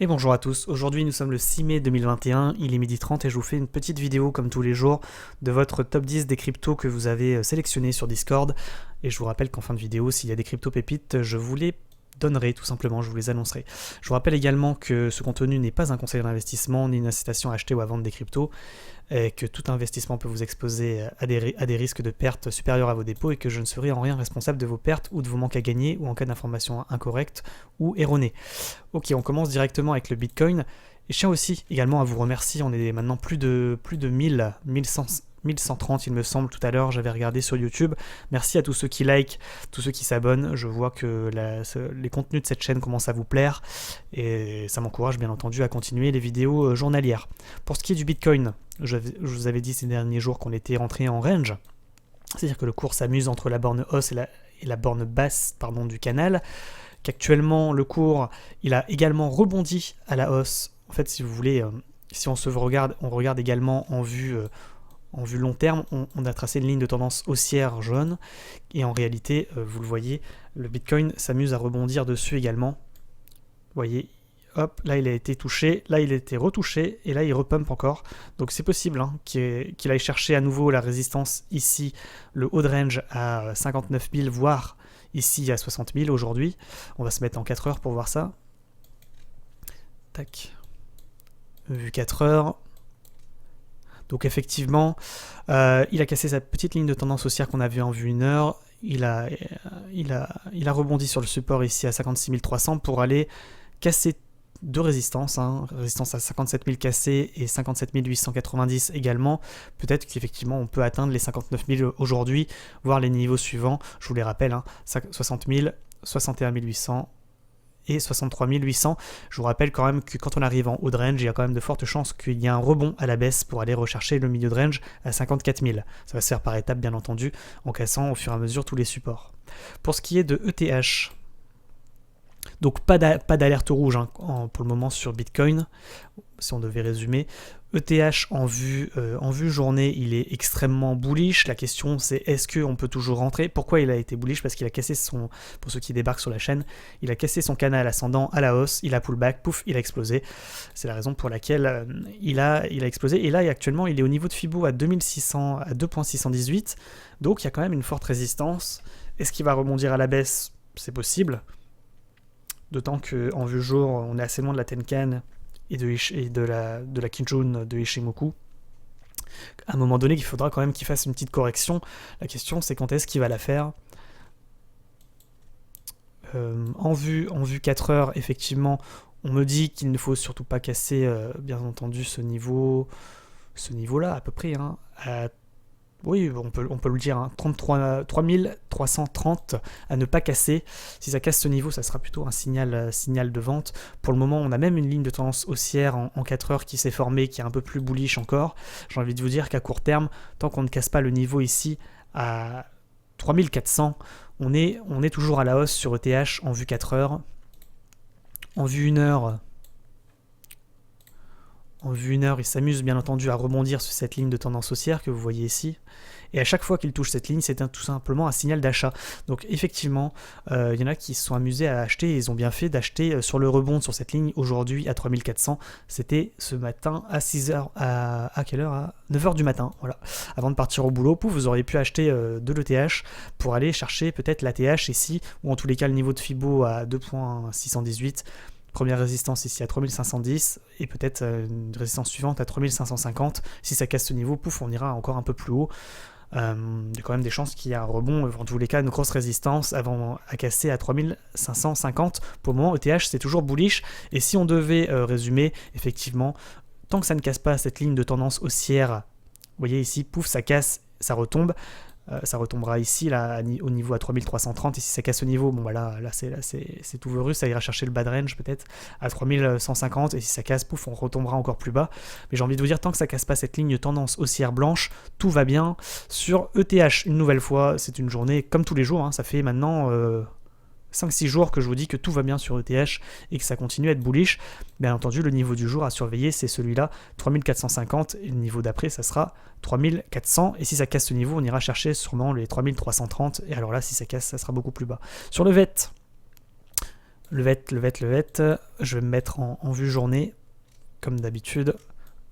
Et bonjour à tous, aujourd'hui nous sommes le 6 mai 2021, il est 12h30 et je vous fais une petite vidéo comme tous les jours de votre top 10 des cryptos que vous avez sélectionnés sur Discord. Et je vous rappelle qu'en fin de vidéo, s'il y a des cryptos pépites, je vous les donnerai tout simplement, je vous les annoncerai. Je vous rappelle également que ce contenu n'est pas un conseil d'investissement ni une incitation à acheter ou à vendre des cryptos, et que tout investissement peut vous exposer à des risques de pertes supérieurs à vos dépôts et que je ne serai en rien responsable de vos pertes ou de vos manques à gagner ou en cas d'informations incorrectes ou erronées. Ok, on commence directement avec le Bitcoin. Et je tiens aussi également à vous remercier, on est maintenant plus de 1130 il me semble, tout à l'heure j'avais regardé sur YouTube. Merci à tous ceux qui like, tous ceux qui s'abonnent, je vois que les contenus de cette chaîne commencent à vous plaire et ça m'encourage bien entendu à continuer les vidéos journalières. Pour ce qui est du Bitcoin, je vous avais dit ces derniers jours qu'on était rentré en range, c'est-à-dire que le cours s'amuse entre la borne hausse et la borne basse du canal, qu'actuellement le cours il a également rebondi à la hausse. En fait, si vous voulez, si on regarde également en vue long terme, on a tracé une ligne de tendance haussière jaune, et en réalité, vous le voyez, le Bitcoin s'amuse à rebondir dessus également. Vous voyez, hop, là il a été touché, là il a été retouché, et là il repump encore. Donc c'est possible qu'il aille chercher à nouveau la résistance ici, le haut de range à 59 000, voire ici à 60 000 aujourd'hui. On va se mettre en 4 heures pour voir ça. Tac. Vue 4 heures. Donc effectivement, il a cassé sa petite ligne de tendance haussière qu'on avait en vue 1 heure. Il a rebondi sur le support ici à 56 300 pour aller casser deux résistances, résistance à 57 000 cassés et 57 890 également. Peut-être qu'effectivement on peut atteindre les 59 000 aujourd'hui, voire les niveaux suivants. Je vous les rappelle, 60 000, 61 800 et 63 800. Je vous rappelle quand même que quand on arrive en haut de range, il y a quand même de fortes chances qu'il y ait un rebond à la baisse pour aller rechercher le milieu de range à 54 000. Ça va se faire par étapes bien entendu, en cassant au fur et à mesure tous les supports. Pour ce qui est de ETH, donc pas d'alerte rouge pour le moment sur Bitcoin, si on devait résumer. ETH en vue journée, il est extrêmement bullish. La question c'est est-ce qu'on peut toujours rentrer? Pourquoi il a été bullish? Parce qu'il a cassé pour ceux qui débarquent sur la chaîne, il a cassé son canal ascendant à la hausse, il a pullback, pouf, il a explosé. C'est la raison pour laquelle il a explosé. Et là actuellement il est au niveau de Fibo à 2600, à 2.618, donc il y a quand même une forte résistance. Est-ce qu'il va rebondir à la baisse? C'est possible. D'autant qu'en vue jour, on est assez loin de la Tenkan et de la Kijun de Ishimoku. À un moment donné, il faudra quand même qu'il fasse une petite correction. La question, c'est quand est-ce qu'il va la faire. En vue 4 heures, effectivement, on me dit qu'il ne faut surtout pas casser, bien entendu, ce niveau-là, à peu près, oui, on peut le dire, 33 330 à ne pas casser. Si ça casse ce niveau, ça sera plutôt un signal de vente. Pour le moment, on a même une ligne de tendance haussière en 4 heures qui s'est formée, qui est un peu plus bullish encore. J'ai envie de vous dire qu'à court terme, tant qu'on ne casse pas le niveau ici à 3400, on est toujours à la hausse sur ETH en vue 4 heures. En vue 1 heure... En vue 1 heure, il s'amuse bien entendu à rebondir sur cette ligne de tendance haussière que vous voyez ici. Et à chaque fois qu'il touche cette ligne, c'est tout simplement un signal d'achat. Donc effectivement, il y en a qui se sont amusés à acheter, et ils ont bien fait d'acheter sur le rebond sur cette ligne aujourd'hui à 3400. C'était ce matin à 6h, à quelle heure? À 9h du matin, voilà. Avant de partir au boulot, pouf, vous auriez pu acheter de l'ETH pour aller chercher peut-être l'ATH ici, ou en tous les cas le niveau de Fibo à 2.618. Première résistance ici à 3510 et peut-être une résistance suivante à 3550. Si ça casse ce niveau, pouf, on ira encore un peu plus haut. Il y a quand même des chances qu'il y ait un rebond, en tous les cas une grosse résistance avant à casser à 3550. Pour le moment, ETH c'est toujours bullish. Et si on devait résumer, effectivement, tant que ça ne casse pas cette ligne de tendance haussière, vous voyez ici, pouf, ça casse, ça retombe. Ça retombera ici là, au niveau à 3330, et si ça casse ce niveau, bon bah là c'est tout veuru, ça ira chercher le bas de range peut-être à 3150, et si ça casse, pouf, on retombera encore plus bas. Mais j'ai envie de vous dire, tant que ça casse pas cette ligne de tendance haussière blanche, tout va bien. Sur ETH, une nouvelle fois, c'est une journée comme tous les jours, ça fait maintenant 5-6 jours que je vous dis que tout va bien sur ETH et que ça continue à être bullish. Bien entendu, le niveau du jour à surveiller, c'est celui-là, 3450, et le niveau d'après, ça sera 3400, et si ça casse ce niveau, on ira chercher sûrement les 3330, et alors là, si ça casse, ça sera beaucoup plus bas. Sur le VET, Je vais me mettre en vue journée, comme d'habitude.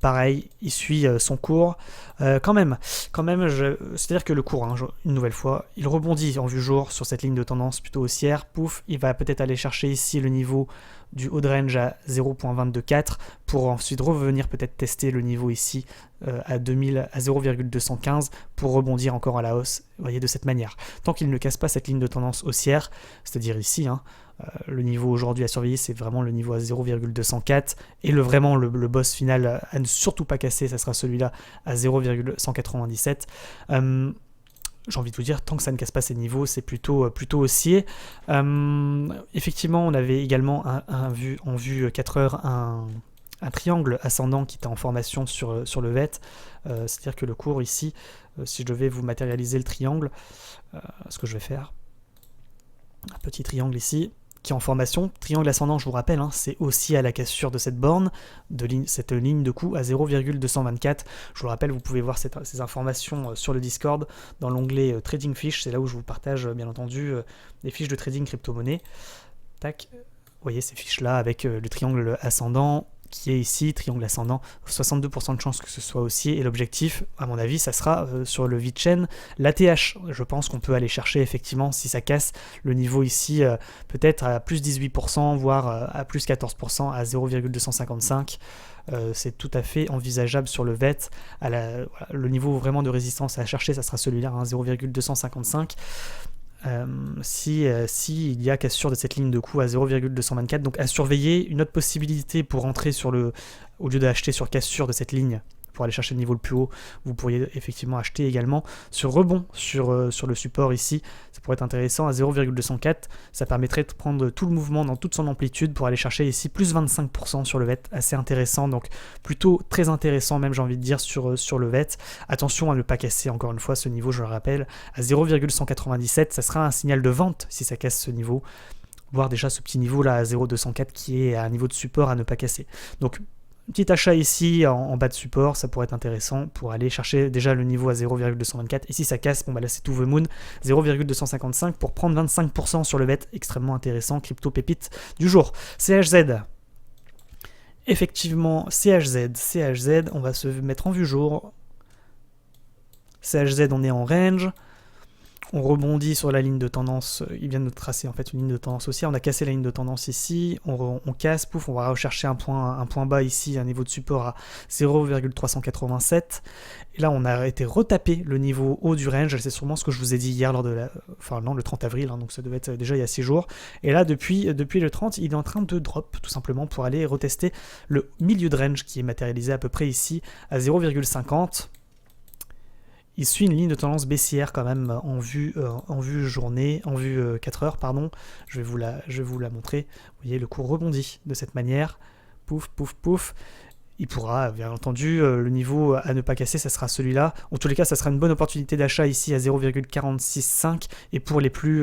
Pareil, il suit son cours. Quand même, c'est-à-dire que le cours, hein, une nouvelle fois, il rebondit en vue jour sur cette ligne de tendance plutôt haussière. Pouf, il va peut-être aller chercher ici le niveau du haut de range à 0.224 pour ensuite revenir peut-être tester le niveau ici à 0,215 pour rebondir encore à la hausse. Vous voyez, de cette manière. Tant qu'il ne casse pas cette ligne de tendance haussière, c'est-à-dire ici, hein, le niveau aujourd'hui à surveiller, c'est vraiment le niveau à 0,204 et vraiment le boss final à ne surtout pas casser, ça sera celui-là à 0,197. J'ai envie de vous dire, tant que ça ne casse pas ces niveaux, c'est plutôt haussier. Effectivement, on avait également en vue 4 heures un triangle ascendant qui était en formation sur le VET. C'est-à-dire que le cours ici, si je devais vous matérialiser le triangle, ce que je vais faire, un petit triangle ici, qui est en formation. Triangle ascendant, je vous rappelle, hein, c'est aussi à la cassure de cette borne, cette ligne de coup à 0,224. Je vous le rappelle, vous pouvez voir ces informations sur le Discord, dans l'onglet Trading Fish, c'est là où je vous partage, bien entendu, les fiches de trading crypto-monnaie. Tac, vous voyez ces fiches-là avec le triangle ascendant, qui est ici, triangle ascendant, 62% de chance que ce soit haussier, et l'objectif, à mon avis, ça sera sur le VeChain, l'ATH. Je pense qu'on peut aller chercher effectivement, si ça casse le niveau ici, peut-être à plus 18%, voire à plus 14%, à 0,255. C'est tout à fait envisageable sur le VET. Le niveau vraiment de résistance à chercher, ça sera celui-là, hein, 0,255. Si il y a cassure de cette ligne de coup à 0,224, donc à surveiller. Une autre possibilité pour entrer au lieu d'acheter sur cassure de cette ligne pour aller chercher le niveau le plus haut, vous pourriez effectivement acheter également sur rebond sur le support ici. Ça pourrait être intéressant à 0,204. Ça permettrait de prendre tout le mouvement dans toute son amplitude pour aller chercher ici plus 25% sur le VET. Assez intéressant, donc plutôt très intéressant même, j'ai envie de dire, sur le VET. Attention à ne pas casser encore une fois ce niveau, je le rappelle, à 0,197. Ça sera un signal de vente si ça casse ce niveau. Voir déjà ce petit niveau là à 0,204 qui est à un niveau de support à ne pas casser. Donc petit achat ici en bas de support, ça pourrait être intéressant pour aller chercher déjà le niveau à 0,224. Et si ça casse, bon bah là c'est tout the moon, 0,255 pour prendre 25% sur le VET, extrêmement intéressant, crypto pépite du jour. CHZ. Effectivement, CHZ, on va se mettre en vue jour. CHZ, on est en range. On rebondit sur la ligne de tendance, il vient de tracer en fait une ligne de tendance aussi, on a cassé la ligne de tendance ici, on casse, pouf, on va rechercher un point bas ici, un niveau de support à 0,387, et là on a été retapé le niveau haut du range, c'est sûrement ce que je vous ai dit hier le 30 avril, hein, donc ça devait être déjà il y a 6 jours, et là depuis le 30, il est en train de drop, tout simplement pour aller retester le milieu de range qui est matérialisé à peu près ici à 0,50. Il suit une ligne de tendance baissière quand même en vue journée, en vue 4 heures, pardon. Je vais vous la montrer. Vous voyez, le cours rebondit de cette manière. Pouf, pouf, pouf. Il pourra, bien entendu, le niveau à ne pas casser, ça sera celui-là. En tous les cas, ça sera une bonne opportunité d'achat ici à 0,465. Et pour les plus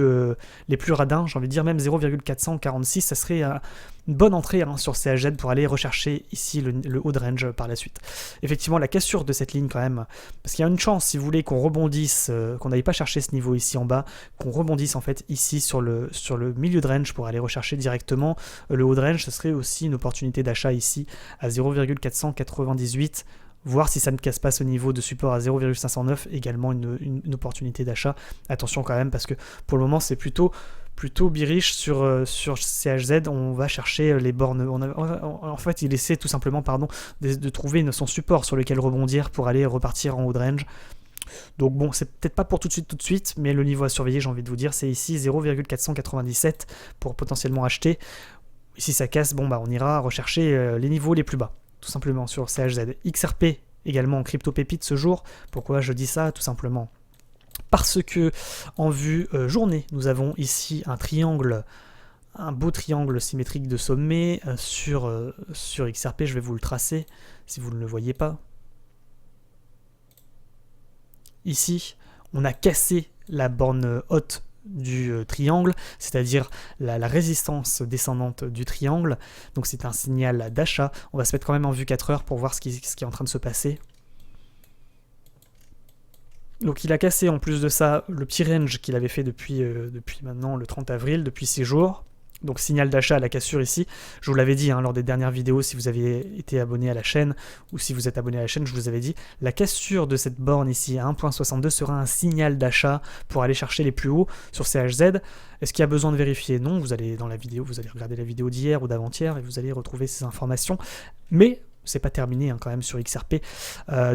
radins, j'ai envie de dire même 0,446, ça serait une bonne entrée sur CHZ pour aller rechercher ici le haut de range par la suite. Effectivement, la cassure de cette ligne quand même, parce qu'il y a une chance, si vous voulez, qu'on rebondisse, qu'on n'aille pas chercher ce niveau ici en bas, qu'on rebondisse en fait ici sur le milieu de range pour aller rechercher directement le haut de range, ce serait aussi une opportunité d'achat ici à 0,498. Voir si ça ne casse pas ce niveau de support à 0,509, également une opportunité d'achat. Attention quand même, parce que pour le moment c'est plutôt bearish sur CHZ. On va chercher les bornes. En fait, il essaie tout simplement de trouver son support sur lequel rebondir pour aller repartir en haut de range. Donc bon, c'est peut-être pas pour tout de suite, mais le niveau à surveiller, j'ai envie de vous dire, c'est ici 0,497 pour potentiellement acheter. Si ça casse, bon bah on ira rechercher les niveaux les plus bas, tout simplement sur CHZ. XRP également en crypto pépite ce jour. Pourquoi je dis ça? Tout simplement parce que en vue journée, nous avons ici un beau triangle symétrique de sommet sur XRP. Je vais vous le tracer si vous ne le voyez pas. Ici, on a cassé la borne haute du triangle, c'est-à-dire la résistance descendante du triangle. Donc c'est un signal d'achat. On va se mettre quand même en vue 4 heures pour voir ce qui est en train de se passer. Donc il a cassé en plus de ça le petit range qu'il avait fait depuis maintenant le 30 avril, depuis 6 jours. Donc signal d'achat à la cassure ici, je vous l'avais dit lors des dernières vidéos, si vous avez été abonné à la chaîne, ou si vous êtes abonné à la chaîne, je vous avais dit, la cassure de cette borne ici à 1.62 sera un signal d'achat pour aller chercher les plus hauts sur CHZ. Est-ce qu'il y a besoin de vérifier? Non, vous allez dans la vidéo, vous allez regarder la vidéo d'hier ou d'avant-hier et vous allez retrouver ces informations. Mais c'est pas terminé quand même sur XRP.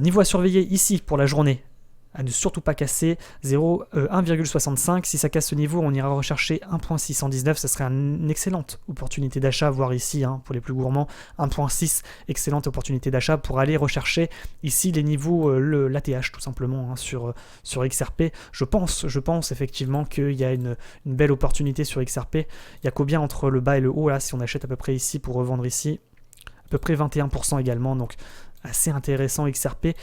Niveau à surveiller ici pour la journée, à ne surtout pas casser 1,65. Si ça casse ce niveau, on ira rechercher 1.619. Ça serait une excellente opportunité d'achat, voire ici, pour les plus gourmands, 1.6, excellente opportunité d'achat pour aller rechercher ici les niveaux, l'ATH tout simplement, sur XRP. Je pense effectivement qu'il y a une belle opportunité sur XRP. Il y a combien entre le bas et le haut, là, si on achète à peu près ici pour revendre ici? À peu près 21% également, donc assez intéressant XRP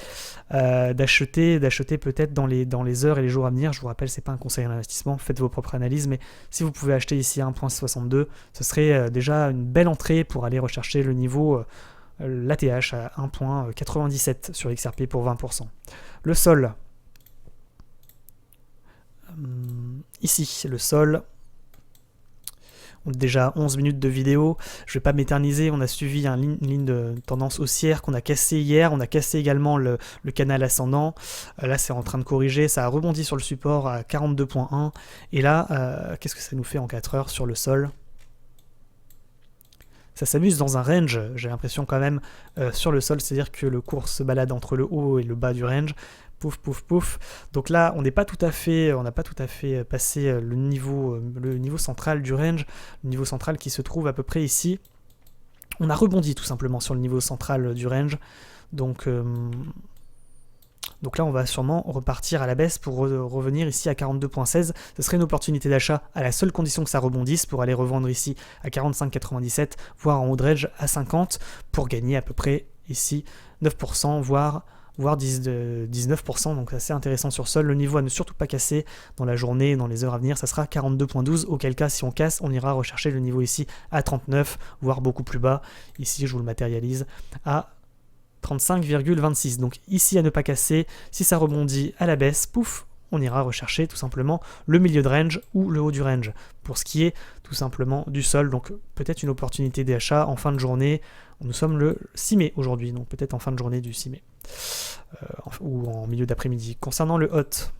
d'acheter peut-être dans les heures et les jours à venir. Je vous rappelle, c'est pas un conseil d'investissement, faites vos propres analyses, mais si vous pouvez acheter ici à 1.62, ce serait déjà une belle entrée pour aller rechercher le niveau l'ATH à 1.97 sur XRP pour 20%. Le sol, ici le sol, déjà 11 minutes de vidéo, je ne vais pas m'éterniser, on a suivi une ligne de tendance haussière qu'on a cassé hier, on a cassé également le canal ascendant, là c'est en train de corriger, ça a rebondi sur le support à 42.1, et là, qu'est-ce que ça nous fait en 4 heures sur le sol? Ça s'amuse dans un range, j'ai l'impression quand même, sur le sol, c'est-à-dire que le cours se balade entre le haut et le bas du range, pouf, pouf, pouf. Donc là, on n'a pas tout à fait passé le niveau central du range, le niveau central qui se trouve à peu près ici. On a rebondi tout simplement sur le niveau central du range. Donc là, on va sûrement repartir à la baisse pour revenir ici à 42.16. Ce serait une opportunité d'achat à la seule condition que ça rebondisse pour aller revendre ici à 45,97, voire en haut de range à 50 pour gagner à peu près ici 9%, voire 19%, donc assez intéressant sur sol. Le niveau à ne surtout pas casser dans la journée, dans les heures à venir, ça sera 42.12, auquel cas si on casse, on ira rechercher le niveau ici à 39, voire beaucoup plus bas. Ici, je vous le matérialise à 35,26. Donc ici à ne pas casser, si ça rebondit à la baisse, pouf, on ira rechercher tout simplement le milieu de range ou le haut du range, pour ce qui est tout simplement du sol. Donc peut-être une opportunité d'achat en fin de journée. Nous sommes le 6 mai aujourd'hui, donc peut-être en fin de journée du 6 mai. Ou en milieu d'après-midi. Concernant le hot,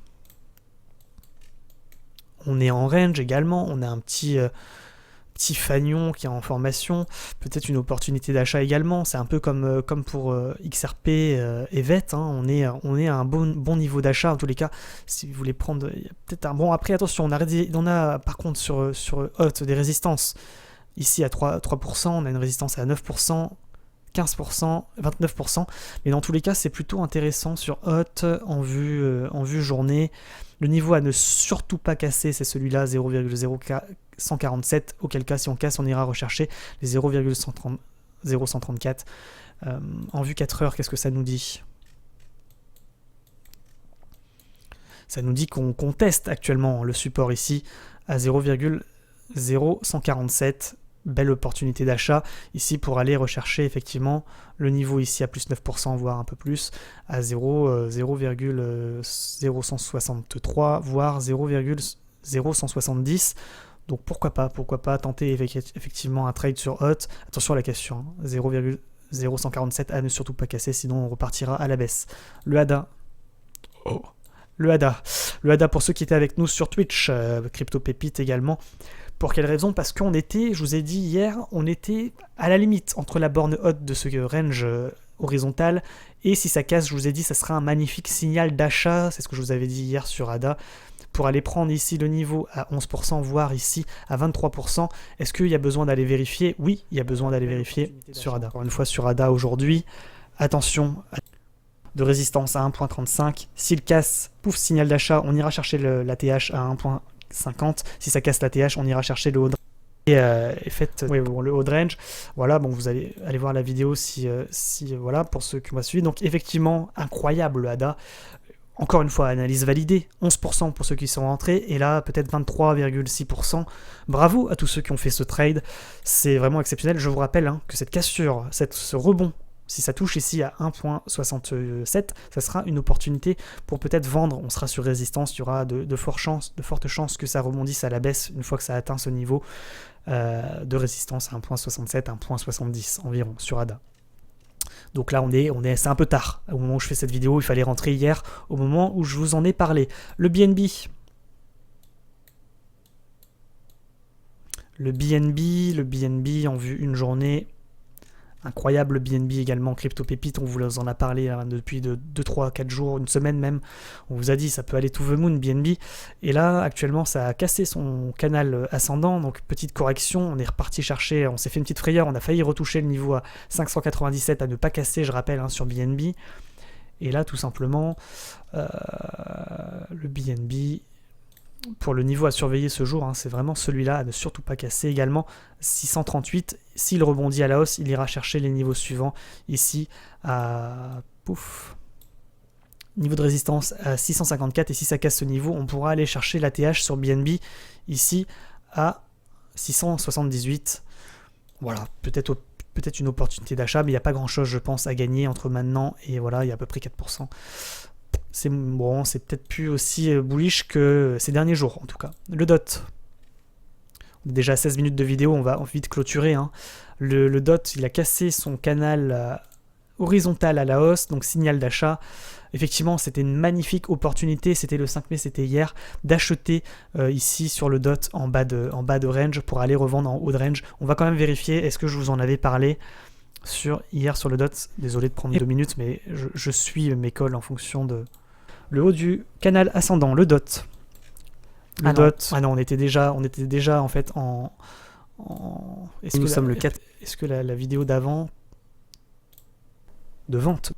on est en range également, on a un petit fanion qui est en formation, peut-être une opportunité d'achat également. C'est un peu comme pour XRP et VET, on est à un bon niveau d'achat en tous les cas. Si vous voulez prendre, il y a peut-être un bon. Après attention, on a par contre sur hot des résistances ici à 3%, on a une résistance à 9%, 15%, 29%, mais dans tous les cas c'est plutôt intéressant sur hot en vue journée. Le niveau à ne surtout pas casser, c'est celui-là, 0,0147, auquel cas si on casse on ira rechercher les 0,134. En vue 4 heures, qu'est-ce que ça nous dit? Ça nous dit qu'on teste actuellement le support ici à 0,0147. Belle opportunité d'achat ici pour aller rechercher effectivement le niveau ici à plus 9%, voire un peu plus, à 0,0163, voire 0,0170. Donc pourquoi pas tenter effectivement un trade sur hot. Attention à la cassure, 0,0147 à ne surtout pas casser, sinon on repartira à la baisse. Le ADA. Le ADA pour ceux qui étaient avec nous sur Twitch, Crypto Pépite également. Pour quelle raison? Parce qu'on était, je vous ai dit hier, on était à la limite entre la borne haute de ce range horizontal, et si ça casse, je vous ai dit, ça sera un magnifique signal d'achat, c'est ce que je vous avais dit hier sur ADA, pour aller prendre ici le niveau à 11%, voire ici à 23%. Est-ce qu'il y a besoin d'aller vérifier? Oui, il y a besoin d'aller vérifier sur ADA. Encore une fois, sur ADA aujourd'hui, attention, de résistance à 1.35, s'il casse, pouf, signal d'achat, on ira chercher l'ATH à 1.50, si ça casse l'ATH, on ira chercher le haut de range. Et faites le haut de range. Voilà, bon, vous allez aller voir la vidéo si voilà, pour ceux qui m'ont suivi. Donc effectivement, incroyable le ADA. Encore une fois, analyse validée, 11% pour ceux qui sont rentrés, et là, peut-être 23,6%. Bravo à tous ceux qui ont fait ce trade, c'est vraiment exceptionnel. Je vous rappelle que cette cassure, ce rebond Si ça touche ici à 1.67, ça sera une opportunité pour peut-être vendre. On sera sur résistance, il y aura de fortes chances que ça rebondisse à la baisse une fois que ça atteint ce niveau de résistance à 1.67, 1.70 environ sur ADA. Donc là, c'est un peu tard. Au moment où je fais cette vidéo, il fallait rentrer hier, au moment où je vous en ai parlé. Le BNB. Le BNB en vue une journée. Incroyable BNB également, Crypto Pépite, on vous en a parlé hein, depuis 2, 3, 4 jours, une semaine même. On vous a dit ça peut aller to the moon BNB. Et là, actuellement, ça a cassé son canal ascendant. Donc, petite correction, on est reparti chercher, on s'est fait une petite frayeur, on a failli retoucher le niveau à 597 à ne pas casser, je rappelle, hein, sur BNB. Et là, tout simplement, le BNB... Pour le niveau à surveiller ce jour, hein, c'est vraiment celui-là à ne surtout pas casser. Également 638, s'il rebondit à la hausse, il ira chercher les niveaux suivants ici à niveau de résistance à 654, et si ça casse ce niveau, on pourra aller chercher l'ATH sur BNB ici à 678. Voilà, peut-être une opportunité d'achat, mais il n'y a pas grand-chose, je pense, à gagner entre maintenant et voilà, il y a à peu près 4%. C'est bon, c'est peut-être plus aussi bullish que ces derniers jours, en tout cas. Le DOT. On est déjà à 16 minutes de vidéo, on va vite clôturer. Hein. Le DOT, il a cassé son canal horizontal à la hausse, donc signal d'achat. Effectivement, c'était une magnifique opportunité, c'était le 5 mai, c'était hier, d'acheter ici sur le DOT en bas de range pour aller revendre en haut de range. On va quand même vérifier, est-ce que je vous en avais parlé hier sur le DOT. Désolé de prendre 2 minutes, mais je suis mes calls en fonction de... Le haut du canal ascendant, le DOT. On était déjà en fait en... Nous sommes le 4. Est-ce que la vidéo d'avant... De vente,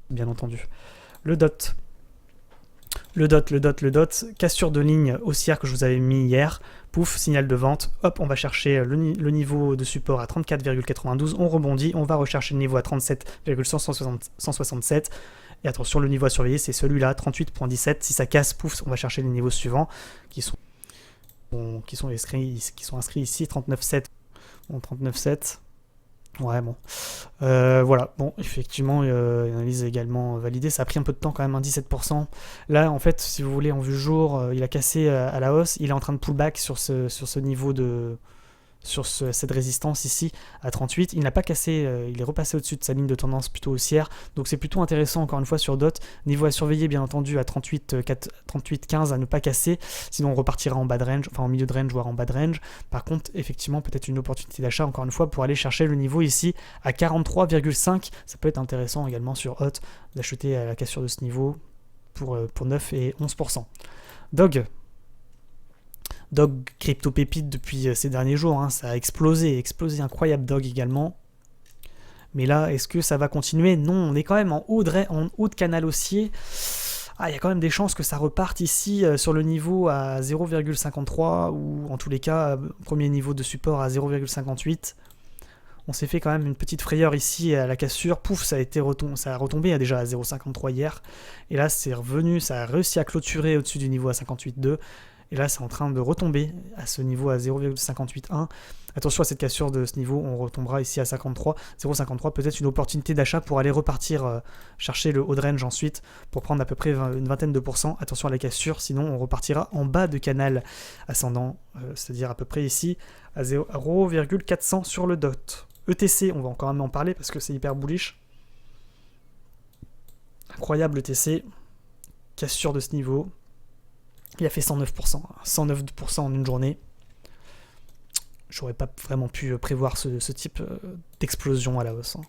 bien entendu. Le DOT. Le DOT. Cassure de ligne haussière que je vous avais mis hier. Pouf, signal de vente. Hop, on va chercher le niveau de support à 34,92. On rebondit. On va rechercher le niveau à 37,167. Et attention, le niveau à surveiller, c'est celui-là, 38,17. Si ça casse, pouf, on va chercher les niveaux suivants qui sont inscrits ici, 39,7. Bon, 39,7. Ouais, bon. Voilà, bon, effectivement, l'analyse est également validée. Ça a pris un peu de temps quand même, 17%. Là, en fait, si vous voulez, en vue jour, il a cassé à la hausse. Il est en train de pullback sur ce niveau de... cette résistance ici à 38. Il n'a pas cassé, il est repassé au-dessus de sa ligne de tendance plutôt haussière. Donc c'est plutôt intéressant encore une fois sur DOT. Niveau à surveiller bien entendu à 38,15 à ne pas casser. Sinon on repartira en bas de range, enfin en milieu de range voire en bas de range. Par contre effectivement peut-être une opportunité d'achat encore une fois pour aller chercher le niveau ici à 43,5. Ça peut être intéressant également sur HOT d'acheter à la cassure de ce niveau pour 9 et 11%. Dog Crypto Pépite depuis ces derniers jours, hein, ça a explosé, incroyable Dog également. Mais là, est-ce que ça va continuer? Non, on est quand même en haut de canal haussier. Ah, il y a quand même des chances que ça reparte ici sur le niveau à 0,53 ou en tous les cas, premier niveau de support à 0,58. On s'est fait quand même une petite frayeur ici à la cassure. Pouf, ça a retombé déjà à 0,53 hier. Et là, c'est revenu, ça a réussi à clôturer au-dessus du niveau à 58,2. Et là, c'est en train de retomber à ce niveau à 0,581. Attention à cette cassure de ce niveau, on retombera ici à 53, 0,53. Peut-être une opportunité d'achat pour aller repartir chercher le haut de range ensuite pour prendre à peu près une vingtaine de pourcents. Attention à la cassure, sinon on repartira en bas de canal ascendant, c'est-à-dire à peu près ici à 0,400 sur le DOT. ETC, on va quand même en parler parce que c'est hyper bullish. Incroyable ETC, cassure de ce niveau. Il a fait 109%, 109% en une journée. J'aurais pas vraiment pu prévoir ce type d'explosion à la hausse. Hein.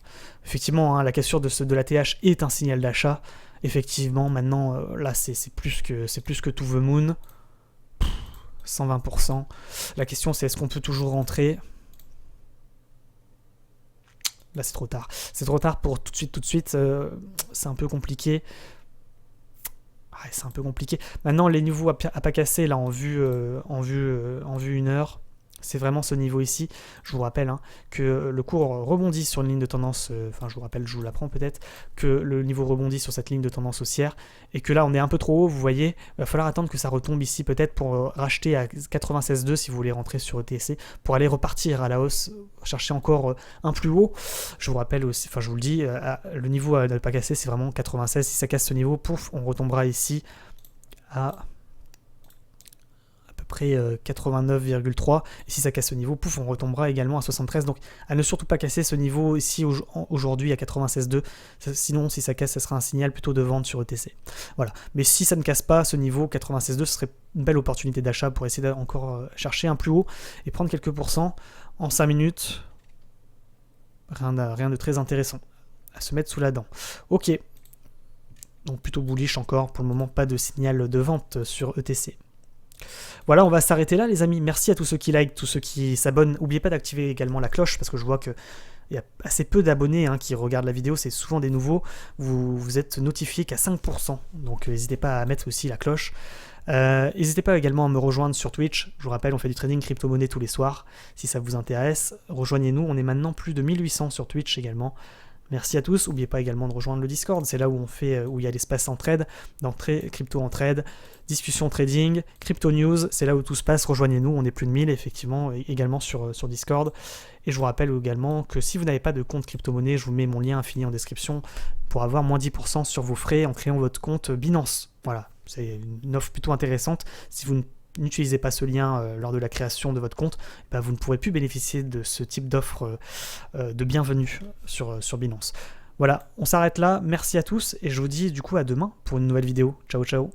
Effectivement, hein, la cassure de l'ATH est un signal d'achat. Effectivement, maintenant, là, c'est plus que to the moon. 120%. La question, c'est est-ce qu'on peut toujours rentrer? Là, c'est trop tard. C'est trop tard pour tout de suite. C'est un peu compliqué. Ouais, c'est un peu compliqué. Maintenant, les niveaux à pas casser là en vue 1 heure. C'est vraiment ce niveau ici. Je vous rappelle que le cours rebondit sur une ligne de tendance, enfin je vous rappelle, je vous l'apprends peut-être, que le niveau rebondit sur cette ligne de tendance haussière, et que là on est un peu trop haut, vous voyez, il va falloir attendre que ça retombe ici peut-être pour racheter à 96,2 si vous voulez rentrer sur ETC, pour aller repartir à la hausse, chercher encore un plus haut. Je vous rappelle aussi, enfin je vous le dis, le niveau à ne pas casser c'est vraiment 96, si ça casse ce niveau, pouf, on retombera ici à près 89,3, et si ça casse ce niveau, pouf, on retombera également à 73, donc à ne surtout pas casser ce niveau ici aujourd'hui à 96,2, sinon si ça casse, ça sera un signal plutôt de vente sur ETC. Voilà, mais si ça ne casse pas ce niveau 96,2, ce serait une belle opportunité d'achat pour essayer d'encore chercher un plus haut et prendre quelques pourcents en 5 minutes, rien de très intéressant à se mettre sous la dent. Ok, donc plutôt bullish encore, pour le moment pas de signal de vente sur ETC. Voilà, on va s'arrêter là les amis, merci à tous ceux qui like, tous ceux qui s'abonnent, n'oubliez pas d'activer également la cloche, parce que je vois que il y a assez peu d'abonnés qui regardent la vidéo, c'est souvent des nouveaux, vous êtes notifiés qu'à 5%, donc n'hésitez pas à mettre aussi la cloche. N'hésitez pas également à me rejoindre sur Twitch, je vous rappelle on fait du trading crypto-monnaie tous les soirs, si ça vous intéresse, rejoignez-nous, on est maintenant plus de 1800 sur Twitch également. Merci à tous, n'oubliez pas également de rejoindre le Discord, c'est là où où il y a l'espace en trade, crypto en trade, discussion trading, crypto news, c'est là où tout se passe, rejoignez-nous, on est plus de 1000 effectivement, également sur Discord. Et je vous rappelle également que si vous n'avez pas de compte crypto-monnaie, je vous mets mon lien infini en description pour avoir moins 10% sur vos frais en créant votre compte Binance. Voilà, c'est une offre plutôt intéressante. Si vous n'utilisez pas ce lien lors de la création de votre compte, vous ne pourrez plus bénéficier de ce type d'offre de bienvenue sur Binance. Voilà, on s'arrête là, merci à tous et je vous dis du coup à demain pour une nouvelle vidéo. Ciao ciao.